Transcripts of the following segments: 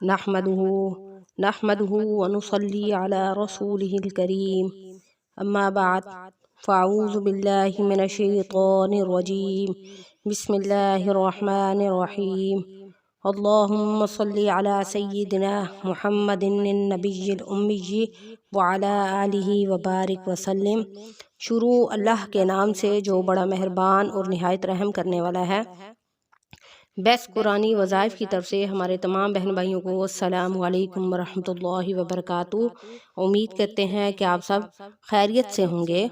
نحمده ونصلي على رسوله الكريم اما بعد فاعوذ بالله من الشيطان الرجيم بسم الله الرحمن الرحيم اللهم صل على سيدنا محمد النبي الأمي وعلى آلہ وبارک وسلم۔ شروع اللہ کے نام سے جو بڑا مہربان اور نہایت رحم کرنے والا ہے۔ بیس قرآنی وظائف کی طرف سے ہمارے تمام بہن بھائیوں کو السلام علیکم ورحمۃ اللہ وبرکاتہ۔ امید کرتے ہیں کہ آپ سب خیریت سے ہوں گے۔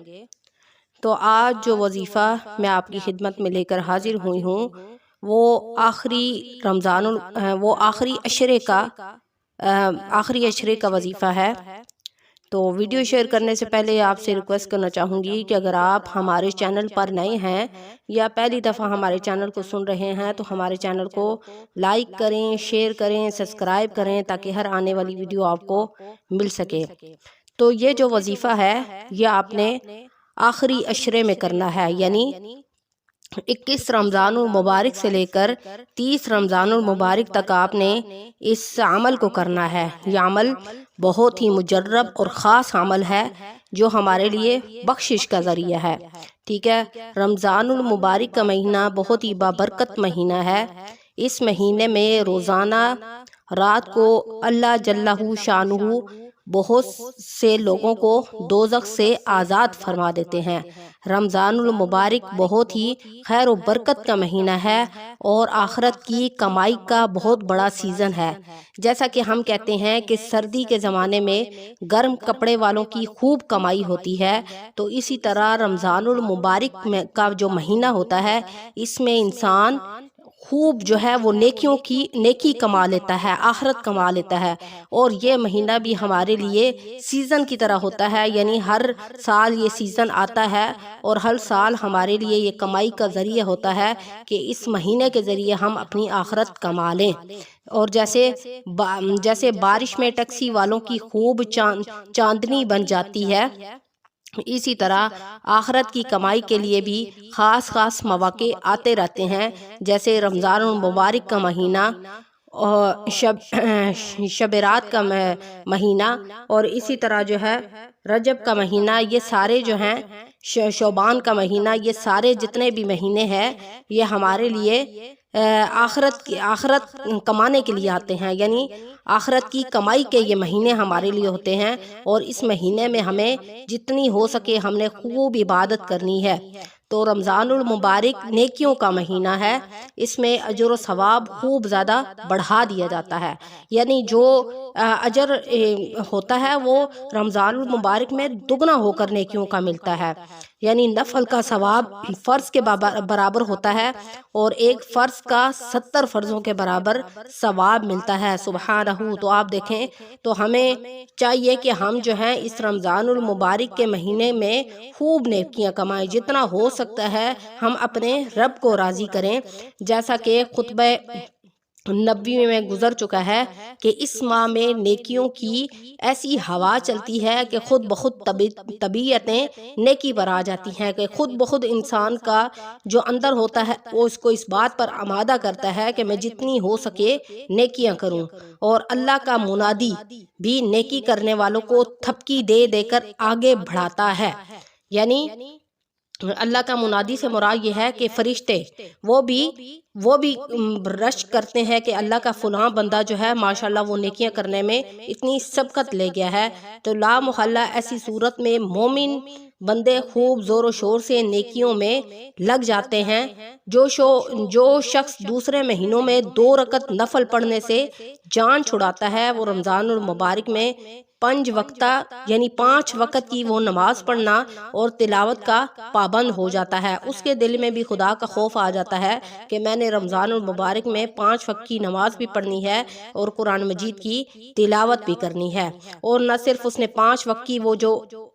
تو آج جو وظیفہ میں آپ کی خدمت میں لے کر حاضر ہوئی ہوں وہ آخری عشرے کا وظیفہ ہے۔ تو ویڈیو شیئر کرنے سے پہلے آپ سے ریکویسٹ کرنا چاہوں گی کہ اگر آپ ہمارے چینل پر نئے ہیں یا پہلی دفعہ ہمارے چینل کو سن رہے ہیں تو ہمارے چینل کو لائک کریں، شیئر کریں، سبسکرائب کریں تاکہ ہر آنے والی ویڈیو آپ کو مل سکے۔ تو یہ جو وظیفہ ہے یہ آپ نے آخری عشرے میں کرنا ہے، یعنی 21 رمضان المبارک سے لے کر 30 رمضان المبارک تک آپ نے اس عمل کو کرنا ہے۔ یہ عمل بہت ہی مجرب اور خاص عمل ہے جو ہمارے لیے بخشش کا ذریعہ ہے، ٹھیک ہے۔ رمضان المبارک کا مہینہ بہت ہی بابرکت مہینہ ہے۔ اس مہینے میں روزانہ رات کو اللہ جلہ شانہ بہت سے لوگوں کو دوزخ سے آزاد فرما دیتے ہیں۔ رمضان المبارک بہت ہی خیر و برکت کا مہینہ ہے اور آخرت کی کمائی کا بہت بڑا سیزن ہے۔ جیسا کہ ہم کہتے ہیں کہ سردی کے زمانے میں گرم کپڑے والوں کی خوب کمائی ہوتی ہے، تو اسی طرح رمضان المبارک کا جو مہینہ ہوتا ہے اس میں انسان خوب جو ہے وہ نیکی کما لیتا ہے، آخرت کما لیتا ہے۔ اور یہ مہینہ بھی ہمارے لیے سیزن کی طرح ہوتا ہے، یعنی ہر سال یہ سیزن آتا ہے اور ہر سال ہمارے لیے یہ کمائی کا ذریعہ ہوتا ہے کہ اس مہینے کے ذریعے ہم اپنی آخرت کما لیں۔ اور جیسے بارش میں ٹیکسی والوں کی خوب چاندنی بن جاتی ہے، اسی طرح آخرت کی کمائی کے لیے بھی خاص مواقع آتے رہتے ہیں، جیسے رمضان المبارک کا مہینہ، شب رات کا مہینہ، اور اسی طرح جو ہے رجب کا مہینہ، یہ سارے جو ہیں شعبان کا مہینہ، یہ سارے جتنے بھی مہینے ہیں یہ ہمارے لیے آخرت کمانے کے لیے آتے ہیں، یعنی آخرت کی کمائی کے یہ مہینے ہمارے لیے ہوتے ہیں۔ اور اس مہینے میں ہمیں جتنی ہو سکے ہم نے خوب عبادت کرنی ہے۔ تو رمضان المبارک نیکیوں کا مہینہ ہے، اس میں اجر و ثواب خوب زیادہ بڑھا دیا جاتا ہے، یعنی جو اجر ہوتا ہے وہ رمضان المبارک میں دگنا ہو کر نیکیوں کا ملتا ہے، یعنی نفل کا ثواب فرض کے برابر ہوتا ہے اور ایک فرض کا 70 فرضوں کے برابر ثواب ملتا ہے، سبحانہ۔ تو آپ دیکھیں تو ہمیں چاہیے کہ ہم جو ہیں اس رمضان المبارک کے مہینے میں خوب نیکیاں کمائیں، جتنا ہو سکتا ہے ہم اپنے رب کو راضی کریں، جیسا کہ خطبہ نبوی میں گزر چکا ہے کہ اس ماہ میں نیکیوں کی ایسی ہوا چلتی ہے کہ خود بخود طبیعتیں نیکی پر آ جاتی ہیں، کہ خود بخود انسان کا جو اندر ہوتا ہے وہ اس کو اس بات پر آمادہ کرتا ہے کہ میں جتنی ہو سکے نیکیاں کروں۔ اور اللہ کا منادی بھی نیکی کرنے والوں کو تھپکی دے دے کر آگے بڑھاتا ہے، یعنی اللہ کا منادی سے مراد یہ ہے کہ فرشتے وہ بھی رشک کرتے ہیں کہ اللہ کا فلاں بندہ جو ہے ماشاءاللہ وہ نیکیاں کرنے میں اتنی سبقت لے گیا ہے۔ تو لا محالہ ایسی صورت میں مومن بندے خوب زور و شور سے نیکیوں میں لگ جاتے ہیں۔ جو شخص دوسرے مہینوں میں 2 رکعت نفل پڑھنے سے جان چھڑاتا ہے وہ رمضان المبارک میں 5 وقتہ یعنی 5 وقت کی وہ نماز پڑھنا اور تلاوت کا پابند ہو جاتا ہے۔ اس کے دل میں بھی خدا کا خوف آ جاتا ہے کہ میں نے رمضان المبارک میں 5 وقت کی نماز بھی پڑھنی ہے اور قرآن مجید کی تلاوت بھی کرنی ہے۔ اور نہ صرف اس نے 5 وقت کی وہ جو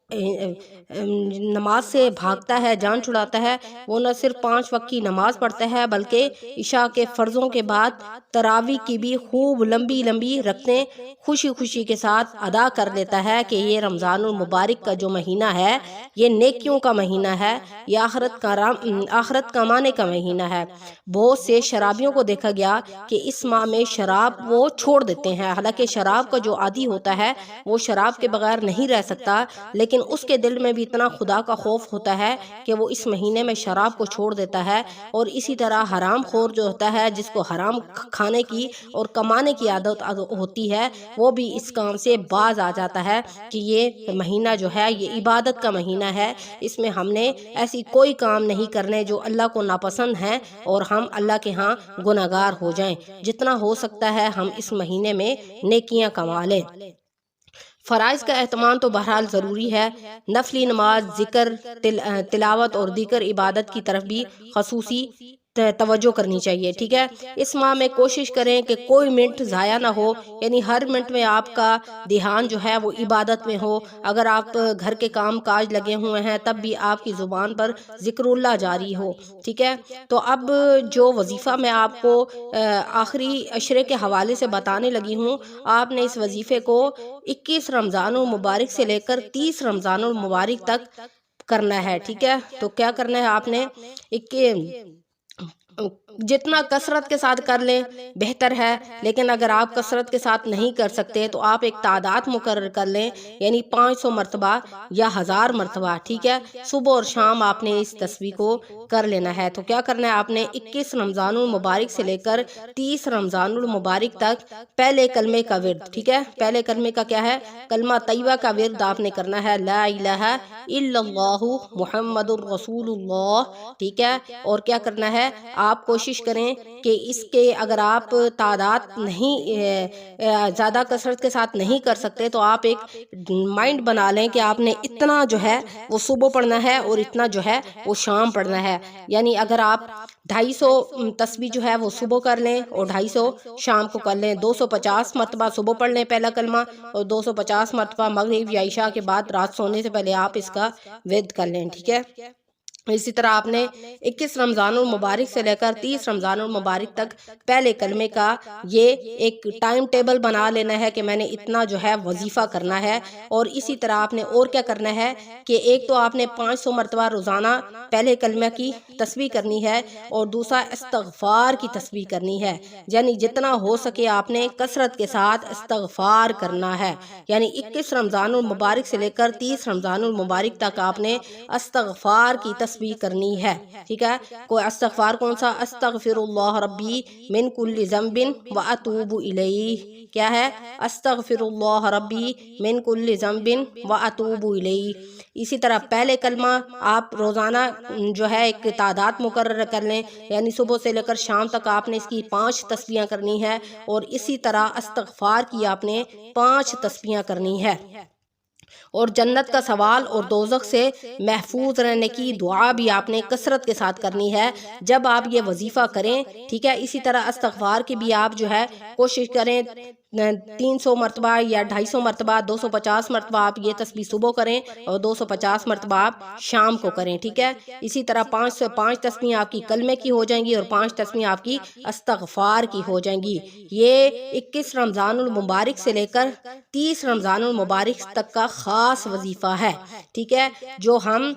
نماز سے بھاگتا ہے، جان چھڑاتا ہے، وہ نہ صرف 5 وقت کی نماز پڑھتا ہے بلکہ عشاء کے فرضوں کے بعد تراویح کی بھی خوب لمبی لمبی رکعتیں خوشی خوشی کے ساتھ ادا کر لیتا ہے کہ یہ رمضان المبارک کا جو مہینہ ہے یہ نیکیوں کا مہینہ ہے، یہ آخرت کمانے کا مہینہ ہے۔ بہت سے شرابیوں کو دیکھا گیا کہ اس ماہ میں شراب وہ چھوڑ دیتے ہیں، حالانکہ شراب کا جو عادی ہوتا ہے وہ شراب کے بغیر نہیں رہ سکتا، لیکن اس کے دل میں بھی اتنا خدا کا خوف ہوتا ہے کہ وہ اس مہینے میں شراب کو چھوڑ دیتا ہے۔ اور اسی طرح حرام خور جو ہوتا ہے، جس کو حرام کھانے کی اور کمانے کی عادت ہوتی ہے، وہ بھی اس کام سے باز آ جاتا ہے کہ یہ مہینہ جو ہے یہ عبادت کا مہینہ ہے، اس میں ہم نے ایسی کوئی کام نہیں کرنے جو اللہ کو ناپسند ہیں اور ہم اللہ کے ہاں گناہگار ہو جائیں۔ جتنا ہو سکتا ہے ہم اس مہینے میں نیکیاں کما لیں۔ فرائض کا اہتمام تو بہرحال ضروری ہے، نفلی نماز، ذکر، تلاوت اور دیگر عبادت کی طرف بھی خصوصی توجہ کرنی چاہیے، ٹھیک ہے۔ اس ماہ میں کوشش کریں کہ کوئی منٹ ضائع نہ ہو، یعنی ہر منٹ میں آپ کا دھیان جو ہے وہ عبادت میں ہو۔ اگر آپ گھر کے کام کاج لگے ہوئے ہیں تب بھی آپ کی زبان پر ذکر اللہ جاری ہو، ٹھیک ہے۔ تو اب جو وظیفہ میں آپ کو آخری عشرے کے حوالے سے بتانے لگی ہوں، آپ نے اس وظیفے کو 21 رمضان المبارک سے لے کر 30 رمضان المبارک تک کرنا ہے، ٹھیک ہے۔ تو کیا کرنا ہے آپ نے، جتنا کثرت کے ساتھ کر لیں بہتر ہے، لیکن اگر آپ کثرت کے ساتھ نہیں کر سکتے تو آپ ایک تعداد مقرر کر لیں، یعنی 500 مرتبہ یا 1000 مرتبہ، ٹھیک ہے۔ صبح اور شام آپ نے اس تسبیح کو کر لینا ہے۔ تو کیا کرنا ہے آپ نے، 21 رمضان المبارک سے لے کر 30 رمضان المبارک تک پہلے کلمے کا ورد، ٹھیک ہے۔ پہلے کلمے کا کیا ہے، کلمہ طیبہ کا ورد آپ نے کرنا ہے، لا الہ الا اللہ محمد الرسول اللہ، ٹھیک ہے۔ اور کیا کرنا ہے، آپ کوشش کریں کہ اس کے اگر آپ تعداد نہیں زیادہ کثرت کے ساتھ نہیں کر سکتے تو آپ ایک مائنڈ بنا لیں کہ آپ نے اتنا جو ہے وہ صبح پڑھنا ہے اور اتنا جو ہے وہ شام پڑھنا ہے، یعنی اگر آپ 250 تسبیح جو ہے وہ صبح کر لیں اور 250 شام کو کر لیں، 250 مرتبہ صبح پڑھ لیں پہلا کلمہ، اور 250 مرتبہ مغرب یا عشاء کے بعد رات سونے سے پہلے آپ اس کا ورد کر لیں، ٹھیک ہے۔ اسی طرح آپ نے 21 رمضان المبارک سے لے کر 30 رمضان المبارک تک پہلے کلمے کا یہ ایک ٹائم ٹیبل بنا لینا ہے کہ میں نے اتنا جو ہے وظیفہ کرنا ہے۔ اور اسی طرح آپ نے اور کیا کرنا ہے کہ ایک تو آپ نے 500 مرتبہ روزانہ پہلے کلمہ کی تسبیح کرنی ہے اور دوسرا استغفار کی تسبیح کرنی ہے، یعنی جتنا ہو سکے آپ نے کثرت کے ساتھ استغفار کرنا ہے، یعنی 21 رمضان المبارک سے لے کر 30 رمضان المبارک تک آپ نے استغفار کی تسبیح کرنی ہے، ٹھیک ہے۔ کوئی استغفار کون سا، استغفر اللہ ربی من کل ذنب واتوب الیہ، کیا ہے، استغفر اللہ ربی من کل ذنب واتوب الیہ۔ اسی طرح پہلے کلمہ آپ روزانہ جو ہے ایک تعداد مقرر کر لیں، یعنی صبح سے لے کر شام تک آپ نے اس کی 5 تسبیحاں کرنی ہے، اور اسی طرح استغفار کی آپ نے 5 تسبیحاں کرنی ہے۔ اور جنت کا سوال اور دوزخ سے محفوظ رہنے کی دعا بھی آپ نے کثرت کے ساتھ کرنی ہے جب آپ یہ وظیفہ کریں، ٹھیک ہے۔ اسی طرح استغفار کی بھی آپ جو ہے کوشش کریں 300 مرتبہ یا 250 مرتبہ، 250 مرتبہ آپ یہ تسبیح صبح کریں اور 250 مرتبہ آپ شام کو کریں، ٹھیک ہے۔ اسی طرح 5 تسبیح آپ کی کلمے کی ہو جائیں گی اور 5 تسبیح آپ کی استغفار کی ہو جائیں گی۔ یہ 21 رمضان المبارک سے لے کر 30 رمضان المبارک تک کا خاص وظیفہ ہے، ٹھیک ہے، جو ہم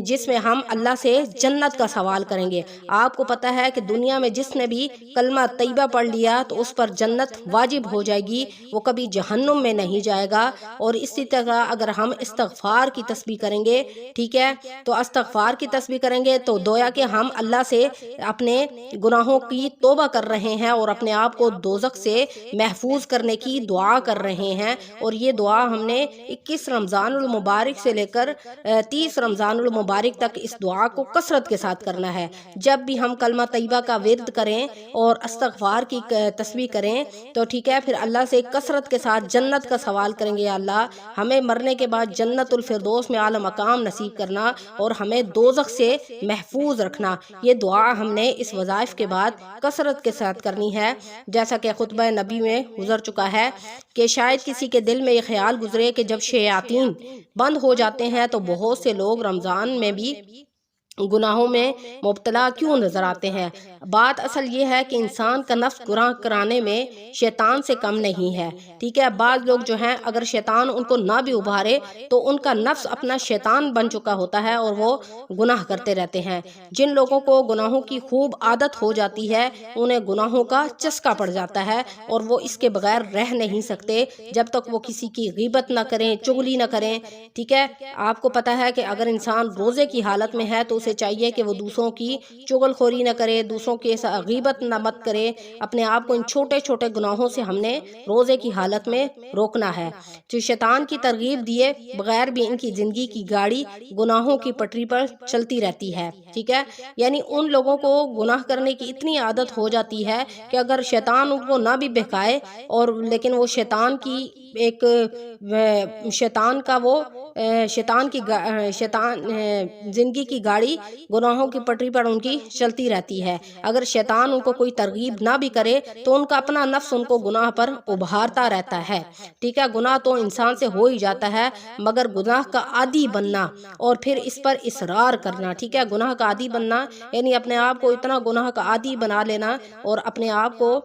جس میں ہم اللہ سے جنت کا سوال کریں گے۔ آپ کو پتہ ہے کہ دنیا میں جس نے بھی کلمہ طیبہ پڑھ لیا تو اس پر جنت واجب ہو جائے گی، وہ کبھی جہنم میں نہیں جائے گا۔ اور اسی طرح اگر ہم استغفار کی تسبیح کریں گے، ٹھیک ہے، تو استغفار کی تسبیح کریں گے تو گویا کہ ہم اللہ سے اپنے گناہوں کی توبہ کر رہے ہیں اور اپنے آپ کو دوزخ سے محفوظ کرنے کی دعا کر رہے ہیں۔ اور یہ دعا ہم نے 21 رمضان المبارک سے لے کر 30 رمضان المبارک تک اس دعا کو کثرت کے ساتھ کرنا ہے۔ جب بھی ہم کلمہ طیبہ کا ورد کریں اور استغفار کی تسبیح کریں تو ٹھیک ٹھیک ہے، پھر اللہ سے کثرت کے ساتھ جنت کا سوال کریں گے، یا اللہ ہمیں مرنے کے بعد جنت الفردوس میں اعلی مقام نصیب کرنا اور ہمیں دوزخ سے محفوظ رکھنا۔ یہ دعا ہم نے اس وظائف کے بعد کثرت کے ساتھ کرنی ہے، جیسا کہ خطبہ نبی میں گزر چکا ہے کہ شاید کسی کے دل میں یہ خیال گزرے کہ جب شیاطین بند ہو جاتے ہیں تو بہت سے لوگ رمضان میں بھی گناہوں میں مبتلا کیوں نظر آتے ہیں۔ بات اصل یہ ہے کہ انسان کا نفس گناہ کرانے میں شیطان سے کم نہیں ہے، ٹھیک ہے۔ بعض لوگ جو ہیں اگر شیطان ان کو نہ بھی ابھارے تو ان کا نفس اپنا شیطان بن چکا ہوتا ہے اور وہ گناہ کرتے رہتے ہیں۔ جن لوگوں کو گناہوں کی خوب عادت ہو جاتی ہے انہیں گناہوں کا چسکا پڑ جاتا ہے اور وہ اس کے بغیر رہ نہیں سکتے جب تک وہ کسی کی غیبت نہ کریں، چغلی نہ کریں، ٹھیک ہے۔ آپ کو پتہ ہے کہ اگر انسان روزے کی حالت میں ہے تو اسے چاہیے کہ وہ دوسروں کی چغل خوری نہ کرے، دوسروں کے غیبت نہ مت کرے۔ اپنے آپ کو ان چھوٹے چھوٹے گناہوں سے ہم نے روزے کی حالت میں روکنا ہے۔ جو شیطان کی ترغیب دیے بغیر بھی ان کی زندگی کی گاڑی گناہوں کی پٹری پر چلتی رہتی ہے، ٹھیک ہے۔ یعنی ان لوگوں کو گناہ کرنے کی اتنی عادت ہو جاتی ہے کہ اگر شیطان ان کو نہ بھی بہکائے اور لیکن وہ شیطان کی ایک شیطان کا وہ شیطان زندگی کی گاڑی گناہوں کی پٹری پر ان کی چلتی رہتی ہے۔ اگر شیطان ان کو کوئی ترغیب نہ بھی کرے تو ان کا اپنا نفس ان کو گناہ پر ابھارتا رہتا ہے، ٹھیک ہے۔ گناہ تو انسان سے ہو ہی جاتا ہے مگر گناہ کا عادی بننا اور پھر اس پر اصرار کرنا، ٹھیک ہے۔ گناہ کا عادی بننا یعنی اپنے آپ کو اتنا گناہ کا عادی بنا لینا اور اپنے آپ کو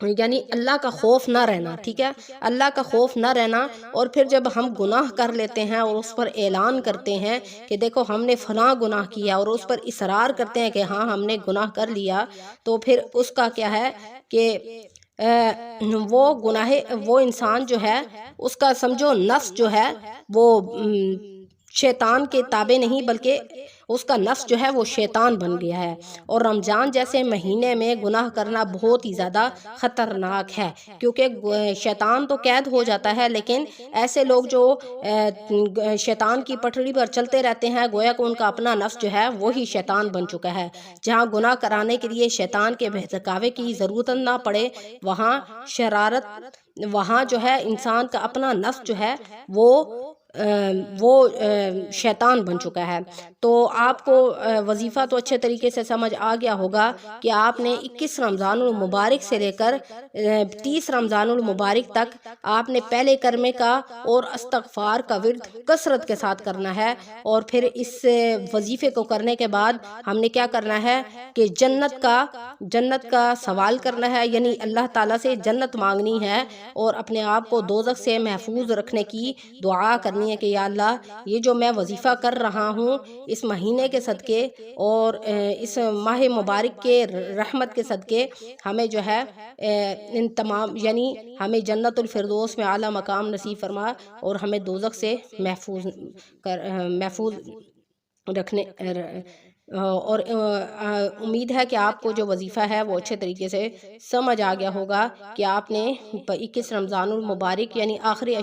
یعنی اللہ کا خوف نہ رہنا، ٹھیک ہے، اللہ کا خوف نہ رہنا۔ اور پھر جب ہم گناہ کر لیتے ہیں اور اس پر اعلان کرتے ہیں کہ دیکھو ہم نے فلاں گناہ کیا اور اس پر اصرار کرتے ہیں کہ ہاں ہم نے گناہ کر لیا، تو پھر اس کا کیا ہے کہ وہ انسان جو ہے اس کا سمجھو نفس جو ہے وہ شیطان کے تابع نہیں بلکہ اس کا نفس جو ہے وہ شیطان بن گیا ہے۔ اور رمضان جیسے مہینے میں گناہ کرنا بہت ہی زیادہ خطرناک ہے کیونکہ شیطان تو قید ہو جاتا ہے، لیکن ایسے لوگ جو شیطان کی پٹڑی پر چلتے رہتے ہیں گویا کہ ان کا اپنا نفس جو ہے وہی شیطان بن چکا ہے۔ جہاں گناہ کرانے کے لیے شیطان کے بہکاوے کی ضرورت نہ پڑے وہاں جو ہے انسان کا اپنا نفس جو ہے وہ شیطان بن چکا ہے۔ تو آپ کو وظیفہ تو اچھے طریقے سے سمجھ آ گیا ہوگا کہ آپ نے 21 رمضان المبارک سے لے کر 30 رمضان المبارک تک آپ نے پہلے کلمے کا اور استغفار کا ورد کثرت کے ساتھ کرنا ہے۔ اور پھر اس وظیفے کو کرنے کے بعد ہم نے کیا کرنا ہے کہ جنت کا سوال کرنا ہے، یعنی اللہ تعالیٰ سے جنت مانگنی ہے اور اپنے آپ کو دوزخ سے محفوظ رکھنے کی دعا کرنی ہے کہ یا اللہ یہ جو میں وظیفہ کر رہا ہوں اس مہینے کے صدقے اور اس ماہ مبارک کے رحمت کے صدقے ہمیں جو ہے ان تمام یعنی ہمیں جنت الفردوس میں اعلیٰ مقام نصیب فرما اور ہمیں دوزخ سے محفوظ رکھنے اور امید ہے کہ آپ کو جو وظیفہ ہے وہ اچھے طریقے سے سمجھ آ گیا ہوگا کہ آپ نے 21 رمضان المبارک یعنی آخری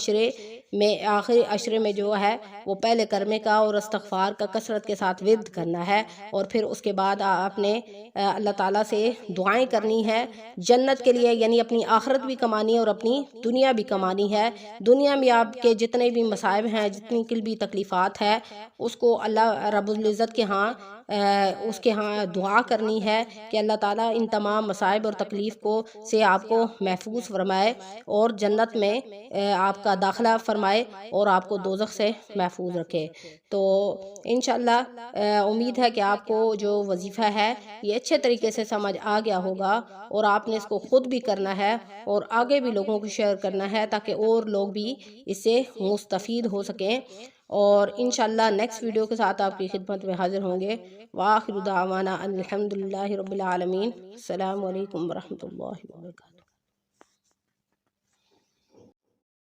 عشرے میں جو ہے وہ پہلے کلمے کا اور استغفار کا کثرت کے ساتھ ورد کرنا ہے۔ اور پھر اس کے بعد آپ نے اللہ تعالیٰ سے دعائیں کرنی ہے جنت کے لیے، یعنی اپنی آخرت بھی کمانی ہے اور اپنی دنیا بھی کمانی ہے۔ دنیا میں آپ کے جتنے بھی مصائب ہیں، جتنی قلبی تکلیفات ہے، اس کو اللہ رب العزت کے ہاں دعا کرنی ہے کہ اللہ تعالیٰ ان تمام مصائب اور تکلیف سے آپ کو محفوظ فرمائے اور جنت میں آپ کا داخلہ فرمائے اور آپ کو دوزخ سے محفوظ رکھے۔ تو انشاءاللہ امید ہے کہ آپ کو جو وظیفہ ہے یہ اچھے طریقے سے سمجھ آ گیا ہوگا اور آپ نے اس کو خود بھی کرنا ہے اور آگے بھی لوگوں کو شیئر کرنا ہے تاکہ اور لوگ بھی اس سے مستفید ہو سکیں۔ اور انشاءاللہ نیکسٹ ویڈیو کے ساتھ آپ کی خدمت میں حاضر ہوں گے۔ وآخر دعوانا الحمدللہ رب العالمین۔ السلام علیکم ورحمۃ اللہ وبرکاتہ۔